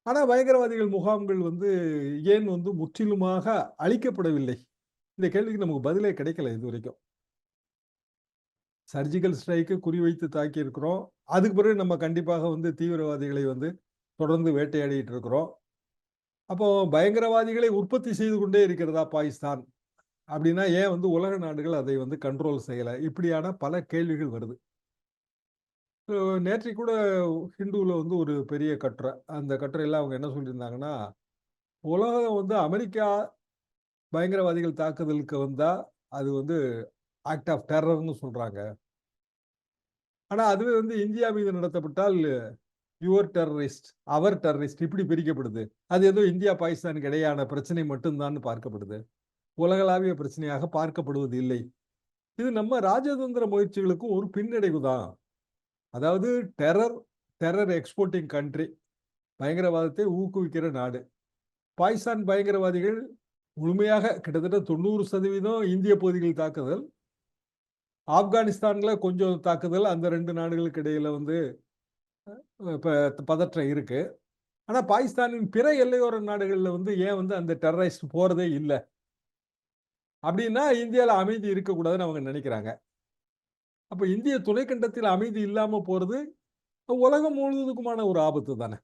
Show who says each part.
Speaker 1: ஆனா பயங்கரவாதிகள் முகாம்கள் வந்து ஏன் வந்து முற்றிலுமாக அழிக்கப்படவில்லை? இந்த கேள்விக்கு நமக்கு பதிலே கிடைக்கல இதுவரைக்கும். சர்ஜிக்கல் ஸ்ட்ரைக்கு குறிவைத்து தாக்கியிருக்கிறோம். அதுக்கு பிறகு நம்ம கண்டிப்பாக வந்து தீவிரவாதிகளை வந்து தொடர்ந்து வேட்டையாடிட்டு இருக்கிறோம். அப்போ பயங்கரவாதிகளை உற்பத்தி செய்து கொண்டே இருக்கிறதா பாகிஸ்தான்? அப்படின்னா ஏன் வந்து உலக நாடுகள் அதை வந்து கண்ட்ரோல் செய்யல? இப்படியான பல கேள்விகள் வருது. நேற்றைக்கு கூட ஹிந்துவுல வந்து ஒரு பெரிய கட்டுரை. அந்த கட்டுரையில அவங்க என்ன சொல்லியிருந்தாங்கன்னா, உலகம் வந்து அமெரிக்கா பயங்கரவாதிகள் தாக்குதலுக்கு வந்தா, அது வந்து ஆக்ட் ஆஃப் டெரர்ன்னு சொல்றாங்க. ஆனா அதுவே வந்து இந்தியா மீது நடத்தப்பட்டால் யுவர் டெரரிஸ்ட், அவர் டெரரிஸ்ட் இப்படி பிரிக்கப்படுது. அது ஏதோ இந்தியா, பாகிஸ்தானுக்கு இடையேயான பிரச்சனை மட்டும் தான்னு பார்க்கப்படுது. உலகளாவிய பிரச்சனையாக பார்க்கப்படுவது இல்லை. இது நம்ம ராஜதந்திர முயற்சிகளுக்கும் ஒரு பின்னடைவு தான். அதாவது டெரர் டெரர் எக்ஸ்போர்ட்டிங் கண்ட்ரி பயங்கரவாதத்தை ஊக்குவிக்கிற நாடு. பாகிஸ்தான் பயங்கரவாதிகள் முழுமையாக கிட்டத்தட்ட 90% இந்திய பகுதிகளில் தாக்குதல். ஆப்கானிஸ்தான்ல கொஞ்சம் தாக்குதல். அந்த 2 நாடுகளுக்கு இடையில வந்து இப்ப பதற்றம் இருக்கு. ஆனா பாகிஸ்தானின் பிற எல்லையோர நாடுகள்ல வந்து ஏன் வந்து அந்த டெரரிஸ்ட் போறதே இல்ல? அப்படின்னா இந்தியால அமைதி இருக்கக்கூடாதுன்னு அவங்க நினைக்கிறாங்க. அப்ப இந்திய துணைக்கண்டத்தில் அமைதி இல்லாம போறது உலகம் முழுவதுக்குமான ஒரு ஆபத்து தானே!